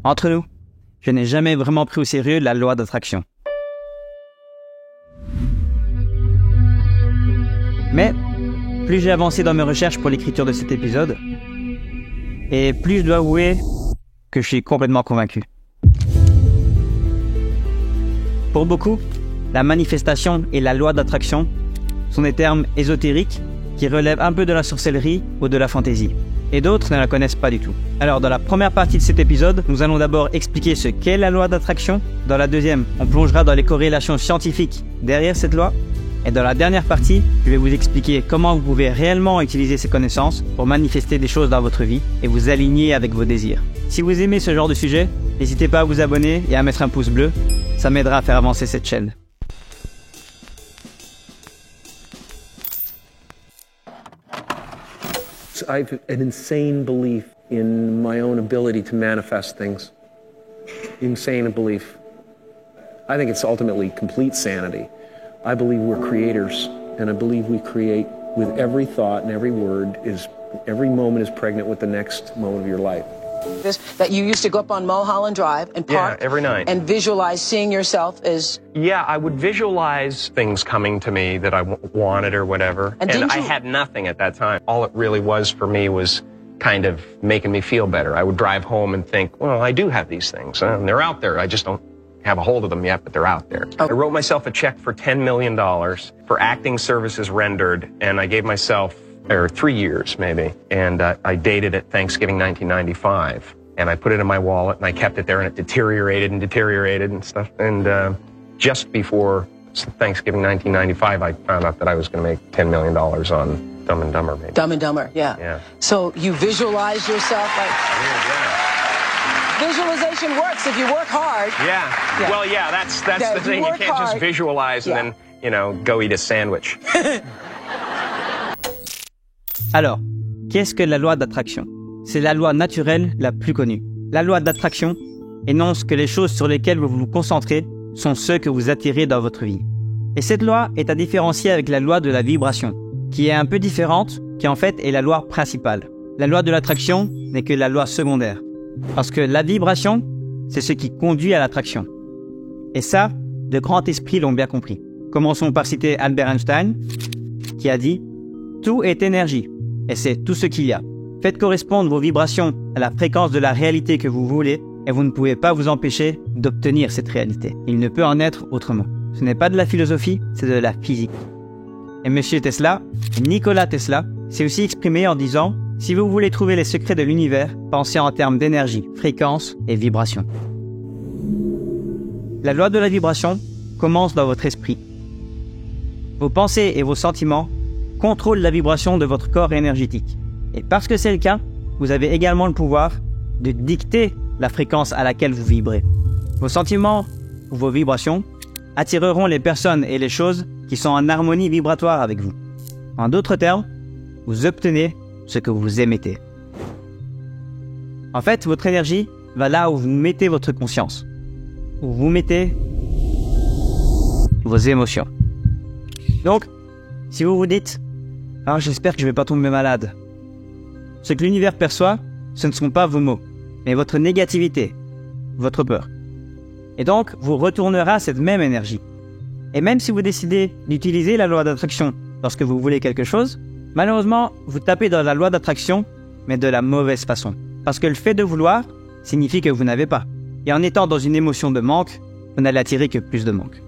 Entre nous, je n'ai jamais vraiment pris au sérieux la loi d'attraction. Mais, plus j'ai avancé dans mes recherches pour l'écriture de cet épisode, et plus je dois avouer que je suis complètement convaincu. Pour beaucoup, la manifestation et la loi d'attraction sont des termes ésotériques qui relèvent un peu de la sorcellerie ou de la fantaisie. Et d'autres ne la connaissent pas du tout. Alors, dans la première partie de cet épisode, nous allons d'abord expliquer ce qu'est la loi d'attraction. Dans la deuxième, on plongera dans les corrélations scientifiques derrière cette loi. Et dans la dernière partie, je vais vous expliquer comment vous pouvez réellement utiliser ces connaissances pour manifester des choses dans votre vie et vous aligner avec vos désirs. Si vous aimez ce genre de sujet, n'hésitez pas à vous abonner et à mettre un pouce bleu. Ça m'aidera à faire avancer cette chaîne. I have an insane belief in my own ability to manifest things. Insane belief. I think it's ultimately complete sanity. I believe we're creators, and I believe we create with every thought and every word every moment is pregnant with the next moment of your life. That you used to go up on Mulholland Drive and park every night and visualize seeing yourself as... Yeah, I would visualize things coming to me that I wanted or whatever. And I had nothing at that time. All it really was for me was kind of making me feel better. I would drive home and think, well, I do have these things, and they're out there. I just don't have a hold of them yet, but they're out there. I wrote myself a check for $10 million for acting services rendered, and I gave myself 3 years maybe, and I dated it Thanksgiving 1995, and I put it in my wallet, and I kept it there, and it deteriorated and stuff, and just before Thanksgiving 1995, I found out that I was going to make $10 million on Dumb and Dumber, maybe. Dumb and Dumber, yeah. So you visualize yourself like... Visualization works if you work hard. Yeah. Well, yeah, that's the thing. You can't just visualize and then, go eat a sandwich. Alors, qu'est-ce que la loi d'attraction? C'est la loi naturelle la plus connue. La loi d'attraction énonce que les choses sur lesquelles vous vous concentrez sont ceux que vous attirez dans votre vie. Et cette loi est à différencier avec la loi de la vibration, qui est un peu différente, qui en fait est la loi principale. La loi de l'attraction n'est que la loi secondaire. Parce que la vibration, c'est ce qui conduit à l'attraction. Et ça, de grands esprits l'ont bien compris. Commençons par citer Albert Einstein, qui a dit « Tout est énergie, et c'est tout ce qu'il y a. Faites correspondre vos vibrations à la fréquence de la réalité que vous voulez, et vous ne pouvez pas vous empêcher d'obtenir cette réalité. Il ne peut en être autrement. Ce n'est pas de la philosophie, c'est de la physique. » Et Monsieur Tesla, Nikola Tesla, s'est aussi exprimé en disant « Si vous voulez trouver les secrets de l'univers, pensez en termes d'énergie, fréquence et vibration. » La loi de la vibration commence dans votre esprit. Vos pensées et vos sentiments contrôlent la vibration de votre corps énergétique. Et parce que c'est le cas, vous avez également le pouvoir de dicter la fréquence à laquelle vous vibrez. Vos sentiments ou vos vibrations attireront les personnes et les choses qui sont en harmonie vibratoire avec vous. En d'autres termes, vous obtenez ce que vous émettez. En fait, votre énergie va là où vous mettez votre conscience, où vous mettez vos émotions. Donc, si vous vous dites « Ah, j'espère que je ne vais pas tomber malade », ce que l'univers perçoit, ce ne sont pas vos mots, mais votre négativité, votre peur. Et donc, vous retournerez cette même énergie. Et même si vous décidez d'utiliser la loi d'attraction lorsque vous voulez quelque chose, malheureusement, vous tapez dans la loi d'attraction, mais de la mauvaise façon. Parce que le fait de vouloir signifie que vous n'avez pas. Et en étant dans une émotion de manque, vous n'allez attirer que plus de manque.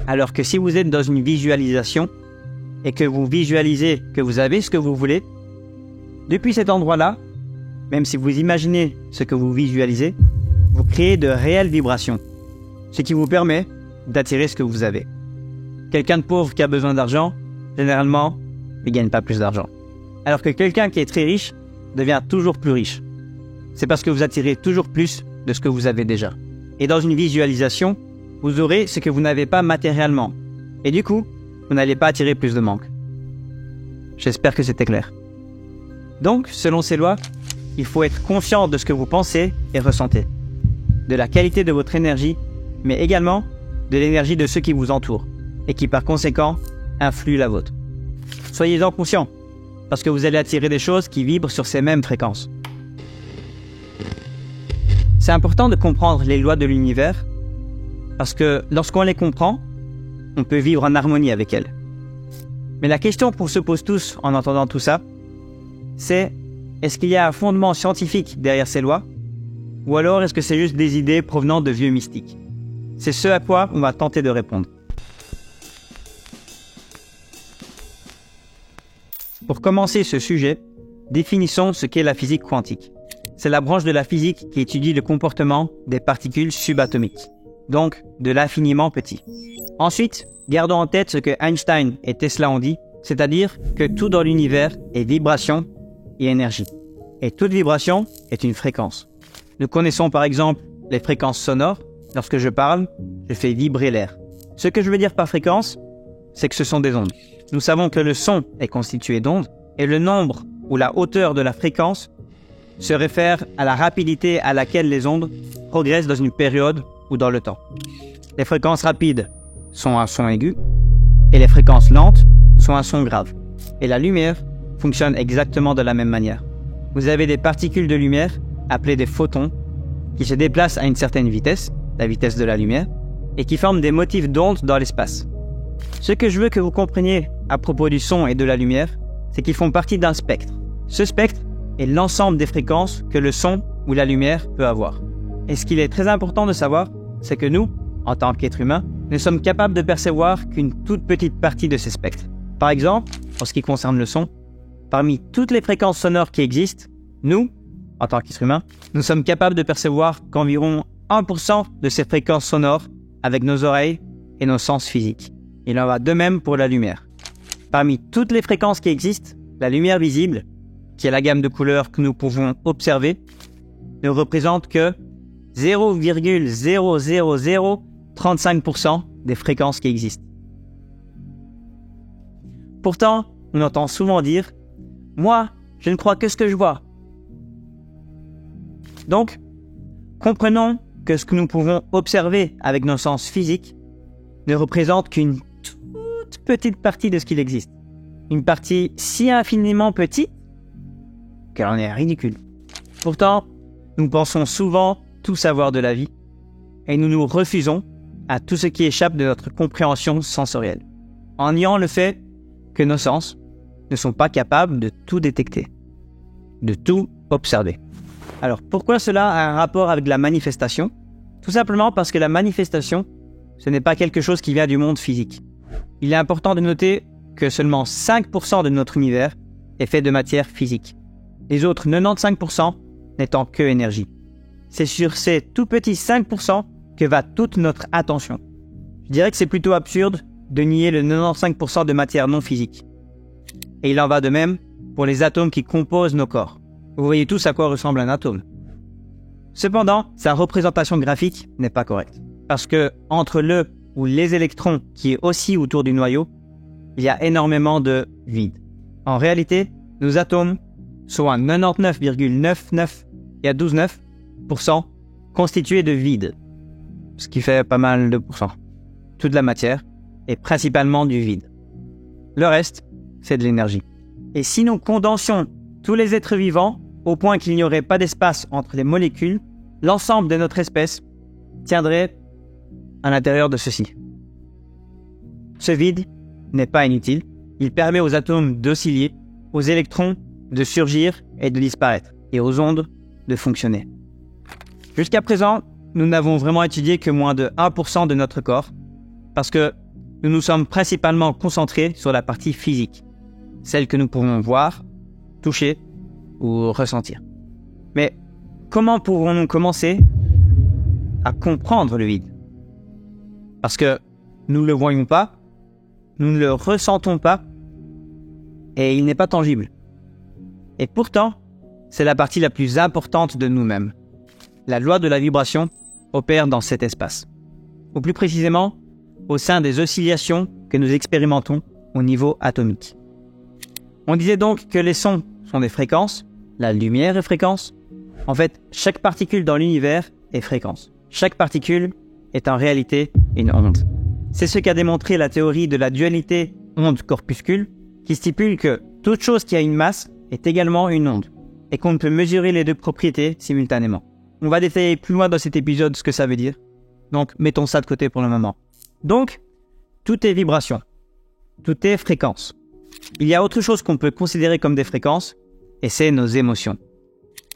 Alors que si vous êtes dans une visualisation, et que vous visualisez que vous avez ce que vous voulez, depuis cet endroit-là, même si vous imaginez ce que vous visualisez, vous créez de réelles vibrations, ce qui vous permet d'attirer ce que vous avez. Quelqu'un de pauvre qui a besoin d'argent, généralement, ne gagne pas plus d'argent. Alors que quelqu'un qui est très riche devient toujours plus riche. C'est parce que vous attirez toujours plus de ce que vous avez déjà. Et dans une visualisation, vous aurez ce que vous n'avez pas matériellement. Et du coup, vous n'allez pas attirer plus de manque. J'espère que c'était clair. Donc, selon ces lois, il faut être conscient de ce que vous pensez et ressentez, de la qualité de votre énergie, mais également de l'énergie de ceux qui vous entourent, et qui par conséquent influent la vôtre. Soyez-en conscients, parce que vous allez attirer des choses qui vibrent sur ces mêmes fréquences. C'est important de comprendre les lois de l'univers parce que lorsqu'on les comprend, on peut vivre en harmonie avec elles. Mais la question qu'on se pose tous en entendant tout ça, c'est est-ce qu'il y a un fondement scientifique derrière ces lois ou alors est-ce que c'est juste des idées provenant de vieux mystiques? C'est ce à quoi on va tenter de répondre. Pour commencer ce sujet, définissons ce qu'est la physique quantique. C'est la branche de la physique qui étudie le comportement des particules subatomiques, donc de l'infiniment petit. Ensuite, gardons en tête ce que Einstein et Tesla ont dit, c'est-à-dire que tout dans l'univers est vibration et énergie. Et toute vibration est une fréquence. Nous connaissons par exemple les fréquences sonores. Lorsque je parle, je fais vibrer l'air. Ce que je veux dire par fréquence, c'est que ce sont des ondes. Nous savons que le son est constitué d'ondes et le nombre ou la hauteur de la fréquence se réfère à la rapidité à laquelle les ondes progressent dans une période ou dans le temps. Les fréquences rapides sont un son aigu et les fréquences lentes sont un son grave. Et la lumière fonctionne exactement de la même manière. Vous avez des particules de lumière appelées des photons qui se déplacent à une certaine vitesse, la vitesse de la lumière, et qui forment des motifs d'ondes dans l'espace. Ce que je veux que vous compreniez à propos du son et de la lumière, c'est qu'ils font partie d'un spectre. Ce spectre est l'ensemble des fréquences que le son ou la lumière peut avoir. Et ce qu'il est très important de savoir, c'est que nous, en tant qu'êtres humains, ne sommes capables de percevoir qu'une toute petite partie de ces spectres. Par exemple, en ce qui concerne le son, parmi toutes les fréquences sonores qui existent, nous, en tant qu'êtres humains, nous sommes capables de percevoir qu'environ 1% de ces fréquences sonores avec nos oreilles et nos sens physiques. Il en va de même pour la lumière. Parmi toutes les fréquences qui existent, la lumière visible, qui est la gamme de couleurs que nous pouvons observer, ne représente que 0,00035% des fréquences qui existent. Pourtant, on entend souvent dire « Moi, je ne crois que ce que je vois ». Donc, comprenons que ce que nous pouvons observer avec nos sens physiques ne représente qu'une toute petite partie de ce qu'il existe. Une partie si infiniment petite qu'elle en est ridicule. Pourtant, nous pensons souvent tout savoir de la vie et nous nous refusons à tout ce qui échappe de notre compréhension sensorielle, en niant le fait que nos sens ne sont pas capables de tout détecter, de tout observer. Alors, pourquoi cela a un rapport avec la manifestation? Tout simplement parce que la manifestation, ce n'est pas quelque chose qui vient du monde physique. Il est important de noter que seulement 5% de notre univers est fait de matière physique. Les autres 95% n'étant que énergie. C'est sur ces tout petits 5% que va toute notre attention. Je dirais que c'est plutôt absurde de nier le 95% de matière non physique. Et il en va de même pour les atomes qui composent nos corps. Vous voyez tous à quoi ressemble un atome. Cependant, sa représentation graphique n'est pas correcte. Parce que entre le ou les électrons qui est aussi autour du noyau, il y a énormément de vide. En réalité, nos atomes sont à 99,99% constitués de vide. Ce qui fait pas mal de pourcents. Toute la matière est principalement du vide. Le reste, c'est de l'énergie. Et si nous condensions tous les êtres vivants au point qu'il n'y aurait pas d'espace entre les molécules, l'ensemble de notre espèce tiendrait à l'intérieur de ceci. Ce vide n'est pas inutile. Il permet aux atomes d'osciller, aux électrons de surgir et de disparaître, et aux ondes de fonctionner. Jusqu'à présent, nous n'avons vraiment étudié que moins de 1% de notre corps, parce que nous nous sommes principalement concentrés sur la partie physique, celle que nous pouvons voir, toucher ou ressentir. Mais comment pourrons-nous commencer à comprendre le vide? Parce que nous ne le voyons pas, nous ne le ressentons pas, et il n'est pas tangible. Et pourtant, c'est la partie la plus importante de nous-mêmes. La loi de la vibration opère dans cet espace. Ou plus précisément, au sein des oscillations que nous expérimentons au niveau atomique. On disait donc que les sons sont des fréquences, la lumière est fréquence. En fait, chaque particule dans l'univers est fréquence. Chaque particule est en réalité une onde. C'est ce qu'a démontré la théorie de la dualité onde-corpuscule, qui stipule que toute chose qui a une masse est également une onde, et qu'on ne peut mesurer les deux propriétés simultanément. on va détailler plus loin dans cet épisode ce que ça veut dire. Donc, mettons ça de côté pour le moment. Donc, tout est vibration. Tout est fréquence. Il y a autre chose qu'on peut considérer comme des fréquences, et c'est nos émotions.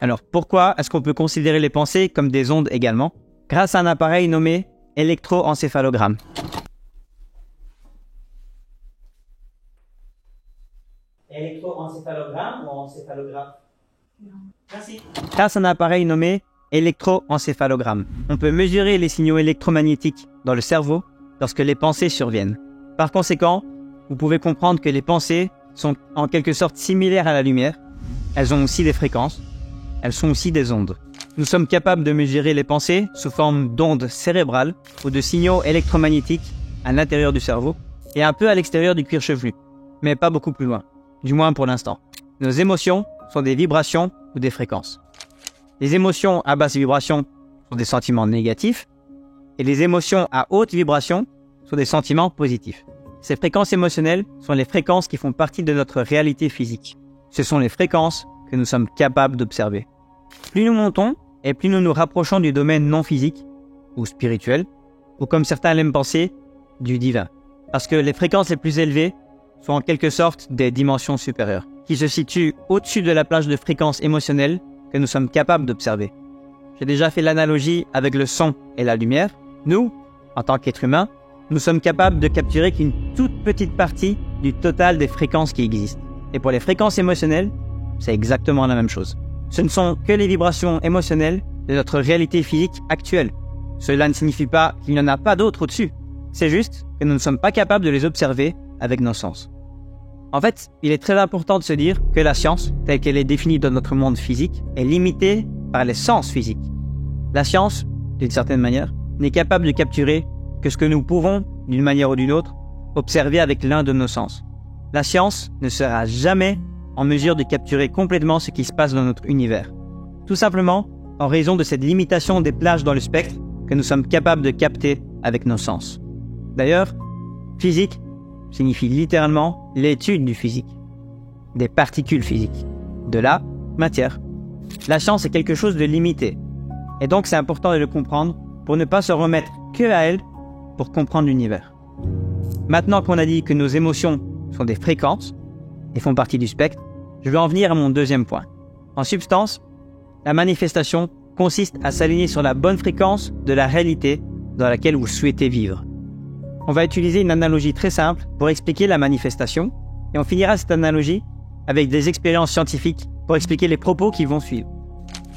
Alors, pourquoi est-ce qu'on peut considérer les pensées comme des ondes également? Grâce à un appareil nommé électroencéphalogramme. Électroencéphalogramme ou encéphalographe? Merci. Grâce à un appareil nommé électroencéphalogramme, on peut mesurer les signaux électromagnétiques dans le cerveau lorsque les pensées surviennent. Par conséquent, vous pouvez comprendre que les pensées sont en quelque sorte similaires à la lumière. Elles ont aussi des fréquences. Elles sont aussi des ondes. Nous sommes capables de mesurer les pensées sous forme d'ondes cérébrales ou de signaux électromagnétiques à l'intérieur du cerveau et un peu à l'extérieur du cuir chevelu, mais pas beaucoup plus loin, du moins pour l'instant. Nos émotions sont des vibrations ou des fréquences. Les émotions à basse vibration sont des sentiments négatifs et les émotions à haute vibration sont des sentiments positifs. Ces fréquences émotionnelles sont les fréquences qui font partie de notre réalité physique. Ce sont les fréquences que nous sommes capables d'observer. Plus nous montons et plus nous nous rapprochons du domaine non physique ou spirituel, ou comme certains l'aiment penser, du divin. Parce que les fréquences les plus élevées sont en quelque sorte des dimensions supérieures, qui se situent au-dessus de la plage de fréquences émotionnelles que nous sommes capables d'observer. J'ai déjà fait l'analogie avec le son et la lumière. Nous, en tant qu'êtres humains, nous sommes capables de capturer qu'une toute petite partie du total des fréquences qui existent. Et pour les fréquences émotionnelles, c'est exactement la même chose. Ce ne sont que les vibrations émotionnelles de notre réalité physique actuelle. Cela ne signifie pas qu'il n'y en a pas d'autres au-dessus. C'est juste que nous ne sommes pas capables de les observer avec nos sens. En fait, il est très important de se dire que la science, telle qu'elle est définie dans notre monde physique, est limitée par les sens physiques. La science, d'une certaine manière, n'est capable de capturer que ce que nous pouvons, d'une manière ou d'une autre, observer avec l'un de nos sens. La science ne sera jamais en mesure de capturer complètement ce qui se passe dans notre univers. Tout simplement en raison de cette limitation des plages dans le spectre que nous sommes capables de capter avec nos sens. D'ailleurs, physique signifie littéralement l'étude du physique, des particules physiques, de la matière. La science est quelque chose de limité, et donc c'est important de le comprendre pour ne pas se remettre que à elle pour comprendre l'univers. Maintenant qu'on a dit que nos émotions sont des fréquences et font partie du spectre, je vais en venir à mon deuxième point. En substance, la manifestation consiste à s'aligner sur la bonne fréquence de la réalité dans laquelle vous souhaitez vivre. On va utiliser une analogie très simple pour expliquer la manifestation et on finira cette analogie avec des expériences scientifiques pour expliquer les propos qui vont suivre.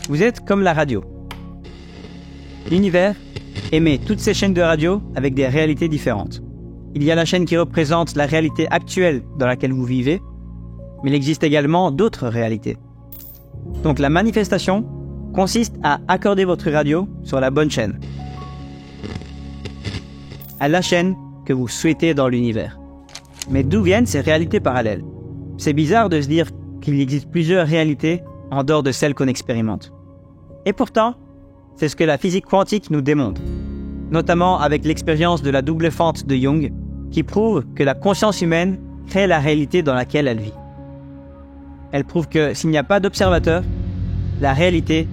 Vous êtes comme la radio. L'univers émet toutes ces chaînes de radio avec des réalités différentes. Il y a la chaîne qui représente la réalité actuelle dans laquelle vous vivez, mais il existe également d'autres réalités. Donc la manifestation consiste à accorder votre radio sur la bonne chaîne, à la chaîne que vous souhaitez dans l'univers. Mais d'où viennent ces réalités parallèles? C'est bizarre de se dire qu'il existe plusieurs réalités en dehors de celles qu'on expérimente. Et pourtant, c'est ce que la physique quantique nous démontre, notamment avec l'expérience de la double fente de Jung, qui prouve que la conscience humaine crée la réalité dans laquelle elle vit. Elle prouve que s'il n'y a pas d'observateur, la réalité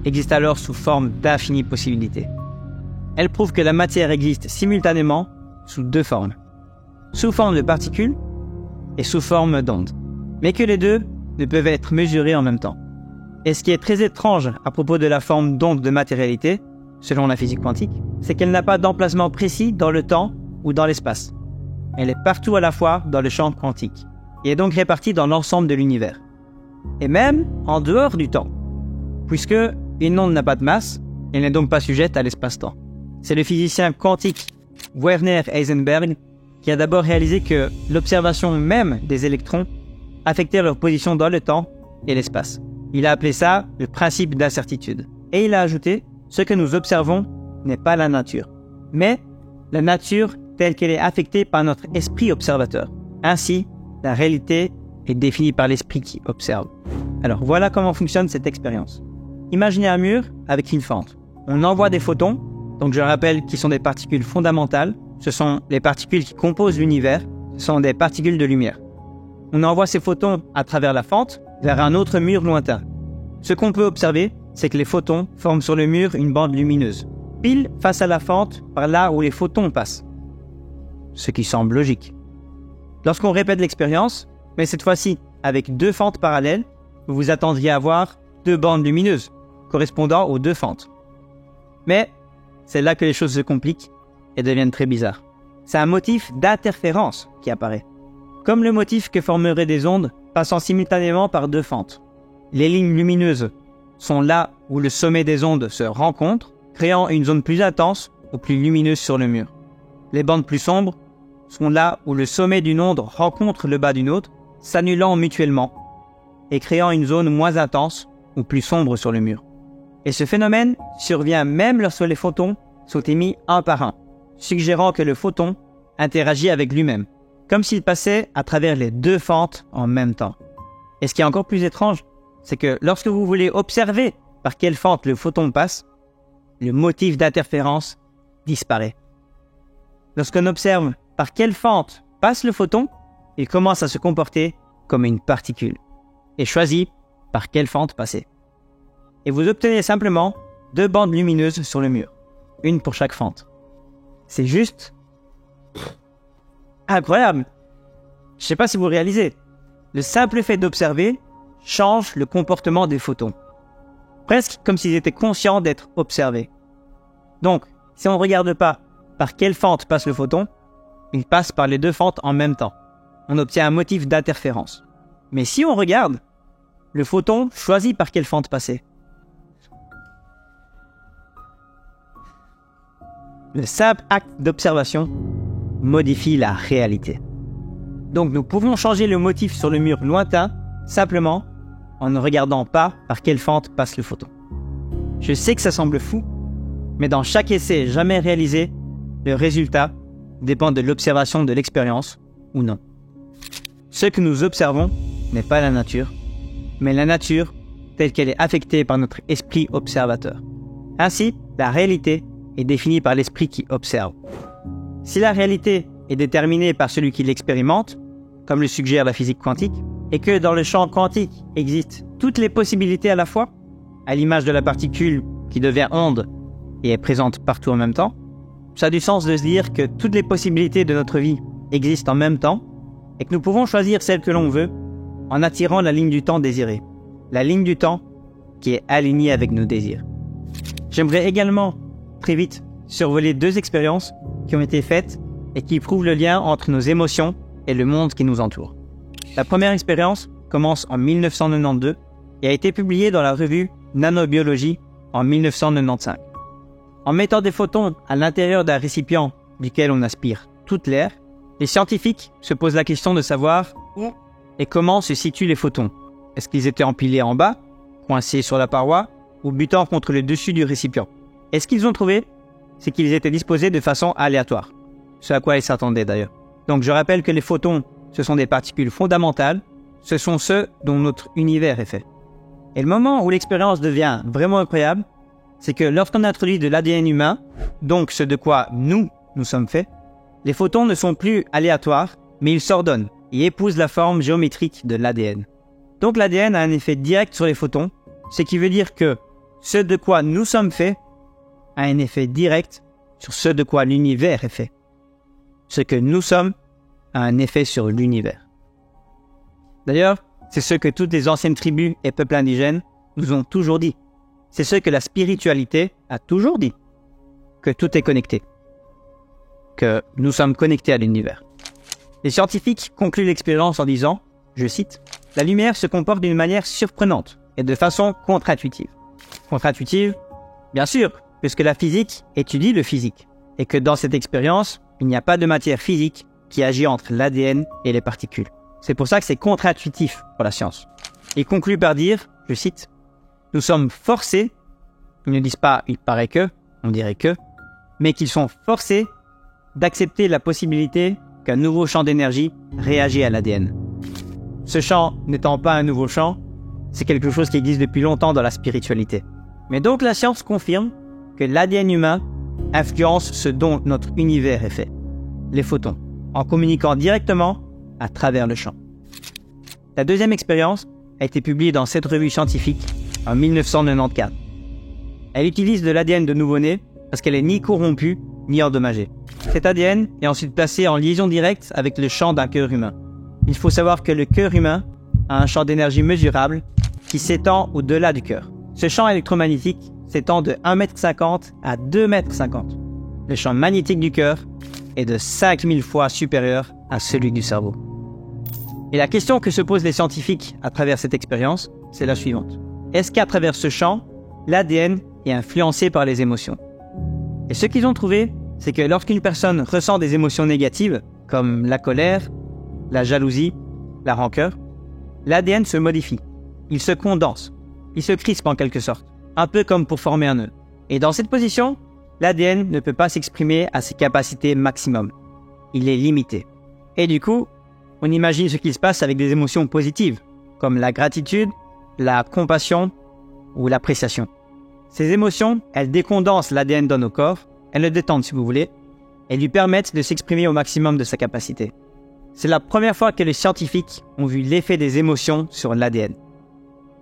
existe alors sous forme d'infinies possibilités. Elle prouve que la matière existe simultanément sous deux formes, sous forme de particules et sous forme d'ondes, mais que les deux ne peuvent être mesurés en même temps. Et ce qui est très étrange à propos de la forme d'onde de matérialité, selon la physique quantique, c'est qu'elle n'a pas d'emplacement précis dans le temps ou dans l'espace. Elle est partout à la fois dans le champ quantique, et est donc répartie dans l'ensemble de l'univers. Et même en dehors du temps, puisque une onde n'a pas de masse, elle n'est donc pas sujette à l'espace-temps. C'est le physicien quantique Werner Heisenberg qui a d'abord réalisé que l'observation même des électrons affectait leur position dans le temps et l'espace. Il a appelé ça le principe d'incertitude. Et il a ajouté, ce que nous observons n'est pas la nature, mais la nature telle qu'elle est affectée par notre esprit observateur. Ainsi, la réalité est définie par l'esprit qui observe. Alors voilà comment fonctionne cette expérience. Imaginez un mur avec une fente. On envoie des photons, donc je rappelle qu'ils sont des particules fondamentales. Ce sont les particules qui composent l'univers, ce sont des particules de lumière. On envoie ces photons à travers la fente vers un autre mur lointain. Ce qu'on peut observer, c'est que les photons forment sur le mur une bande lumineuse, pile face à la fente par là où les photons passent. Ce qui semble logique. Lorsqu'on répète l'expérience, mais cette fois-ci avec 2 fentes parallèles, vous vous attendriez à voir 2 bandes lumineuses, correspondant aux 2 fentes. Mais c'est là que les choses se compliquent et deviennent très bizarres. C'est un motif d'interférence qui apparaît, comme le motif que formeraient des ondes passant simultanément par 2 fentes. Les lignes lumineuses sont là où le sommet des ondes se rencontre, créant une zone plus intense ou plus lumineuse sur le mur. Les bandes plus sombres sont là où le sommet d'une onde rencontre le bas d'une autre, s'annulant mutuellement et créant une zone moins intense ou plus sombre sur le mur. Et ce phénomène survient même lorsque les photons sont émis un par un, suggérant que le photon interagit avec lui-même, comme s'il passait à travers les 2 fentes en même temps. Et ce qui est encore plus étrange, c'est que lorsque vous voulez observer par quelle fente le photon passe, le motif d'interférence disparaît. Lorsqu'on observe par quelle fente passe le photon, il commence à se comporter comme une particule et choisit par quelle fente passer. Et vous obtenez simplement 2 bandes lumineuses sur le mur, une pour chaque fente. C'est juste incroyable. Je ne sais pas si vous réalisez, le simple fait d'observer change le comportement des photons, presque comme s'ils étaient conscients d'être observés. Donc, si on ne regarde pas par quelle fente passe le photon, il passe par les 2 fentes en même temps. On obtient un motif d'interférence. Mais si on regarde, le photon choisit par quelle fente passer. Le simple acte d'observation modifie la réalité. Donc nous pouvons changer le motif sur le mur lointain simplement en ne regardant pas par quelle fente passe le photon. Je sais que ça semble fou, mais dans chaque essai jamais réalisé, le résultat dépend de l'observation de l'expérience ou non. Ce que nous observons n'est pas la nature, mais la nature telle qu'elle est affectée par notre esprit observateur. Ainsi, la réalité est définie par l'esprit qui observe. Si la réalité est déterminée par celui qui l'expérimente, comme le suggère la physique quantique, et que dans le champ quantique existent toutes les possibilités à la fois, à l'image de la particule qui devient onde et est présente partout en même temps, ça a du sens de se dire que toutes les possibilités de notre vie existent en même temps et que nous pouvons choisir celle que l'on veut en attirant la ligne du temps désirée, la ligne du temps qui est alignée avec nos désirs. J'aimerais également très vite survoler 2 expériences qui ont été faites et qui prouvent le lien entre nos émotions et le monde qui nous entoure. La première expérience commence en 1992 et a été publiée dans la revue Nanobiologie en 1995. En mettant des photons à l'intérieur d'un récipient duquel on aspire toute l'air, les scientifiques se posent la question de savoir où et comment se situent les photons. Est-ce qu'ils étaient empilés en bas, coincés sur la paroi ou butant contre le dessus du récipient? Et ce qu'ils ont trouvé, c'est qu'ils étaient disposés de façon aléatoire, ce à quoi ils s'attendaient d'ailleurs. Donc je rappelle que les photons, ce sont des particules fondamentales, ce sont ceux dont notre univers est fait. Et le moment où l'expérience devient vraiment incroyable, c'est que lorsqu'on introduit de l'ADN humain, donc ce de quoi nous sommes faits, les photons ne sont plus aléatoires, mais ils s'ordonnent et épousent la forme géométrique de l'ADN. Donc l'ADN a un effet direct sur les photons, ce qui veut dire que ce de quoi nous sommes faits a un effet direct sur ce de quoi l'univers est fait. Ce que nous sommes a un effet sur l'univers. D'ailleurs, c'est ce que toutes les anciennes tribus et peuples indigènes nous ont toujours dit. C'est ce que la spiritualité a toujours dit. Que tout est connecté. Que nous sommes connectés à l'univers. Les scientifiques concluent l'expérience en disant, je cite, « La lumière se comporte d'une manière surprenante et de façon contre-intuitive. » Contre-intuitive, bien sûr, puisque la physique étudie le physique, et que dans cette expérience, il n'y a pas de matière physique qui agit entre l'ADN et les particules. C'est pour ça que c'est contre-intuitif pour la science. Ils concluent par dire, je cite, « Nous sommes forcés, ils ne disent pas « il paraît que », on dirait que, mais qu'ils sont forcés d'accepter la possibilité qu'un nouveau champ d'énergie réagit à l'ADN. Ce champ n'étant pas un nouveau champ, c'est quelque chose qui existe depuis longtemps dans la spiritualité. Mais donc la science confirme que l'ADN humain influence ce dont notre univers est fait, les photons, en communiquant directement à travers le champ. La deuxième expérience a été publiée dans cette revue scientifique en 1994 Elle utilise de l'ADN de nouveau-né parce qu'elle est ni corrompue ni endommagée. Cet ADN est ensuite placé en liaison directe avec le champ d'un cœur humain. Il faut savoir que le cœur humain a un champ d'énergie mesurable qui s'étend au-delà du cœur. Ce champ électromagnétique s'étend de 1,50 m à 2,50 m. Le champ magnétique du cœur est de 5000 fois supérieur à celui du cerveau. Et la question que se posent les scientifiques à travers cette expérience, c'est la suivante. Est-ce qu'à travers ce champ, l'ADN est influencé par les émotions? Et ce qu'ils ont trouvé, c'est que lorsqu'une personne ressent des émotions négatives, comme la colère, la jalousie, la rancœur, l'ADN se modifie. Il se condense. Il se crispe en quelque sorte, un peu comme pour former un nœud. Et dans cette position, l'ADN ne peut pas s'exprimer à ses capacités maximum. Il est limité. Et du coup, on imagine ce qui se passe avec des émotions positives, comme la gratitude, la compassion ou l'appréciation. Ces émotions, elles décondensent l'ADN dans nos corps, elles le détendent si vous voulez, et lui permettent de s'exprimer au maximum de sa capacité. C'est la première fois que les scientifiques ont vu l'effet des émotions sur l'ADN.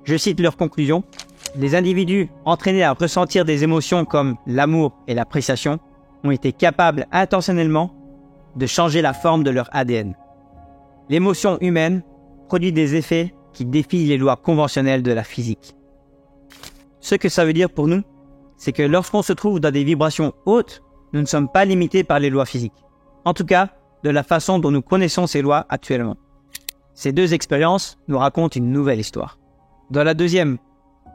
Je cite leur conclusion. Les individus entraînés à ressentir des émotions comme l'amour et l'appréciation ont été capables intentionnellement de changer la forme de leur ADN. L'émotion humaine produit des effets qui défient les lois conventionnelles de la physique. Ce que ça veut dire pour nous, c'est que lorsqu'on se trouve dans des vibrations hautes, nous ne sommes pas limités par les lois physiques. En tout cas, de la façon dont nous connaissons ces lois actuellement. Ces deux expériences nous racontent une nouvelle histoire. Dans la deuxième,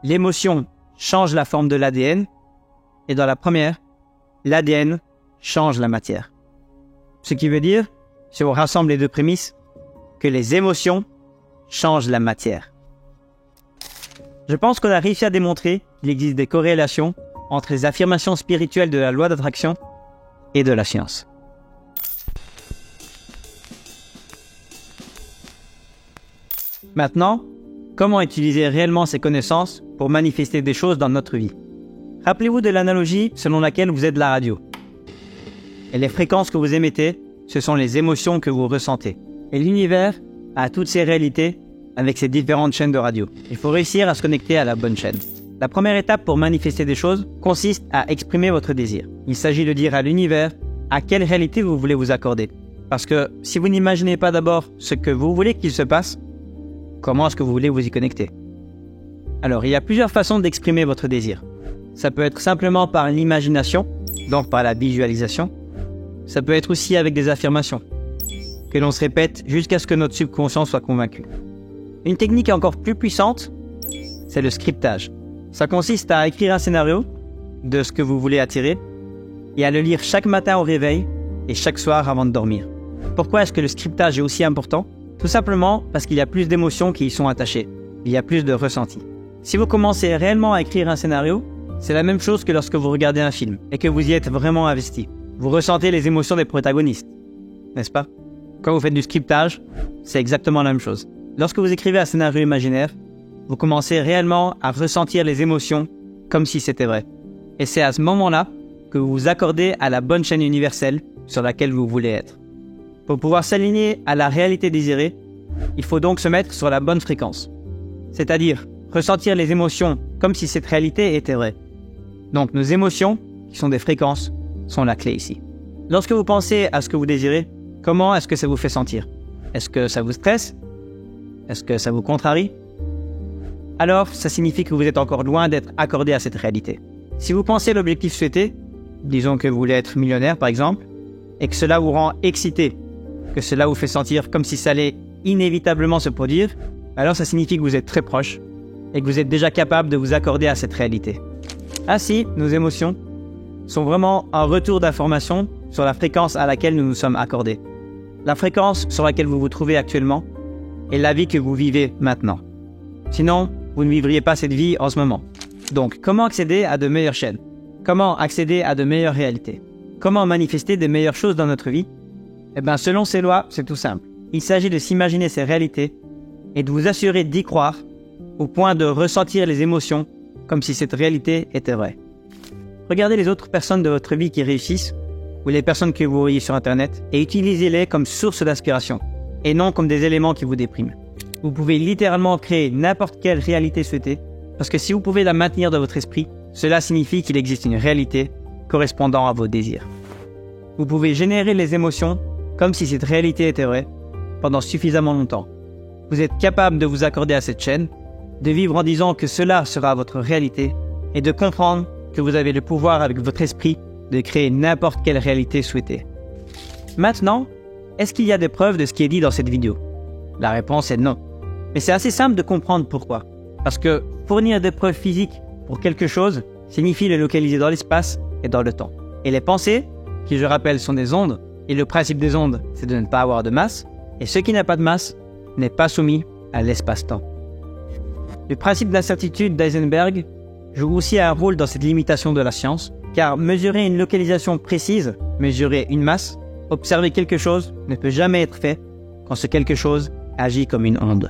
l'émotion change la forme de l'ADN, et dans la première, l'ADN change la matière. Ce qui veut dire, si on rassemble les deux prémices, que les émotions changent la matière. Je pense qu'on a réussi à démontrer qu'il existe des corrélations entre les affirmations spirituelles de la loi d'attraction et de la science. Maintenant, comment utiliser réellement ces connaissances pour manifester des choses dans notre vie? Rappelez-vous de l'analogie selon laquelle vous êtes la radio. Et les fréquences que vous émettez, ce sont les émotions que vous ressentez. Et l'univers a toutes ces réalités avec ses différentes chaînes de radio. Il faut réussir à se connecter à la bonne chaîne. La première étape pour manifester des choses consiste à exprimer votre désir. Il s'agit de dire à l'univers à quelle réalité vous voulez vous accorder. Parce que si vous n'imaginez pas d'abord ce que vous voulez qu'il se passe, comment est-ce que vous voulez vous y connecter? Alors, il y a plusieurs façons d'exprimer votre désir. Ça peut être simplement par l'imagination, donc par la visualisation. Ça peut être aussi avec des affirmations, que l'on se répète jusqu'à ce que notre subconscient soit convaincu. Une technique encore plus puissante, c'est le scriptage. Ça consiste à écrire un scénario de ce que vous voulez attirer et à le lire chaque matin au réveil et chaque soir avant de dormir. Pourquoi est-ce que le scriptage est aussi important? Tout simplement parce qu'il y a plus d'émotions qui y sont attachées. Il y a plus de ressenti. Si vous commencez réellement à écrire un scénario, c'est la même chose que lorsque vous regardez un film et que vous y êtes vraiment investi. Vous ressentez les émotions des protagonistes, n'est-ce pas? Quand vous faites du scriptage, c'est exactement la même chose. Lorsque vous écrivez un scénario imaginaire, vous commencez réellement à ressentir les émotions comme si c'était vrai. Et c'est à ce moment-là que vous vous accordez à la bonne chaîne universelle sur laquelle vous voulez être. Pour pouvoir s'aligner à la réalité désirée, il faut donc se mettre sur la bonne fréquence. C'est-à-dire ressentir les émotions comme si cette réalité était vraie. Donc nos émotions, qui sont des fréquences, sont la clé ici. Lorsque vous pensez à ce que vous désirez, comment est-ce que ça vous fait sentir? Est-ce que ça vous stresse? Est-ce que ça vous contrarie? Alors, ça signifie que vous êtes encore loin d'être accordé à cette réalité. Si vous pensez l'objectif souhaité, disons que vous voulez être millionnaire par exemple, et que cela vous rend excité, que cela vous fait sentir comme si ça allait inévitablement se produire, alors ça signifie que vous êtes très proche et que vous êtes déjà capable de vous accorder à cette réalité. Ainsi, nos émotions sont vraiment un retour d'information sur la fréquence à laquelle nous nous sommes accordés. La fréquence sur laquelle vous vous trouvez actuellement est la vie que vous vivez maintenant. Sinon, vous ne vivriez pas cette vie en ce moment. Donc, comment accéder à de meilleures chaînes? Comment accéder à de meilleures réalités? Comment manifester des meilleures choses dans notre vie? Eh bien, selon ces lois, c'est tout simple. Il s'agit de s'imaginer ces réalités et de vous assurer d'y croire au point de ressentir les émotions comme si cette réalité était vraie. Regardez les autres personnes de votre vie qui réussissent ou les personnes que vous voyez sur Internet et utilisez-les comme source d'inspiration et non comme des éléments qui vous dépriment. Vous pouvez littéralement créer n'importe quelle réalité souhaitée parce que si vous pouvez la maintenir dans votre esprit, cela signifie qu'il existe une réalité correspondant à vos désirs. Vous pouvez générer les émotions comme si cette réalité était vraie pendant suffisamment longtemps. Vous êtes capable de vous accorder à cette chaîne, de vivre en disant que cela sera votre réalité et de comprendre que vous avez le pouvoir avec votre esprit de créer n'importe quelle réalité souhaitée. Maintenant, est-ce qu'il y a des preuves de ce qui est dit dans cette vidéo? La réponse est non. Mais c'est assez simple de comprendre pourquoi. Parce que fournir des preuves physiques pour quelque chose signifie le localiser dans l'espace et dans le temps. Et les pensées, qui je rappelle sont des ondes, et le principe des ondes, c'est de ne pas avoir de masse, et ce qui n'a pas de masse n'est pas soumis à l'espace-temps. Le principe d'incertitude d'Heisenberg joue aussi un rôle dans cette limitation de la science, car mesurer une localisation précise, mesurer une masse, observer quelque chose ne peut jamais être fait quand ce quelque chose agit comme une onde.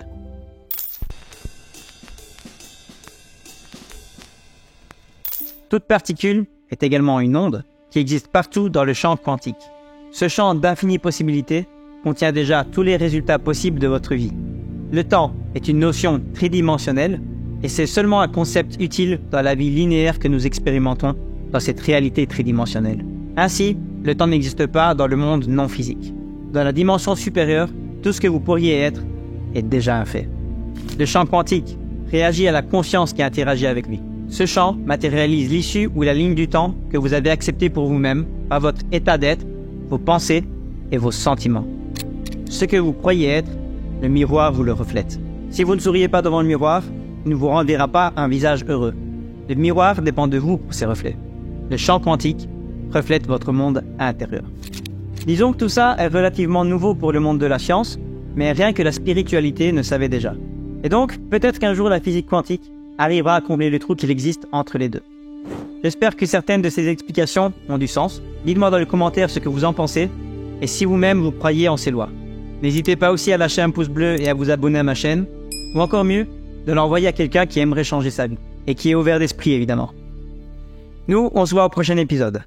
Toute particule est également une onde qui existe partout dans le champ quantique. Ce champ d'infinies possibilités contient déjà tous les résultats possibles de votre vie. Le temps est une notion tridimensionnelle et c'est seulement un concept utile dans la vie linéaire que nous expérimentons dans cette réalité tridimensionnelle. Ainsi, le temps n'existe pas dans le monde non physique. Dans la dimension supérieure, tout ce que vous pourriez être est déjà un fait. Le champ quantique réagit à la conscience qui interagit avec lui. Ce champ matérialise l'issue ou la ligne du temps que vous avez accepté pour vous-même par votre état d'être, vos pensées et vos sentiments. Ce que vous croyez être, le miroir vous le reflète. Si vous ne souriez pas devant le miroir, il ne vous renverra pas un visage heureux. Le miroir dépend de vous pour ses reflets. Le champ quantique reflète votre monde intérieur. Disons que tout ça est relativement nouveau pour le monde de la science, mais rien que la spiritualité ne savait déjà. Et donc, peut-être qu'un jour la physique quantique arrivera à combler le trou qu'il existe entre les deux. J'espère que certaines de ces explications ont du sens. Dites-moi dans les commentaires ce que vous en pensez, et si vous-même vous croyez en ces lois. N'hésitez pas aussi à lâcher un pouce bleu et à vous abonner à ma chaîne, ou encore mieux, de l'envoyer à quelqu'un qui aimerait changer sa vie, et qui est ouvert d'esprit évidemment. Nous, on se voit au prochain épisode.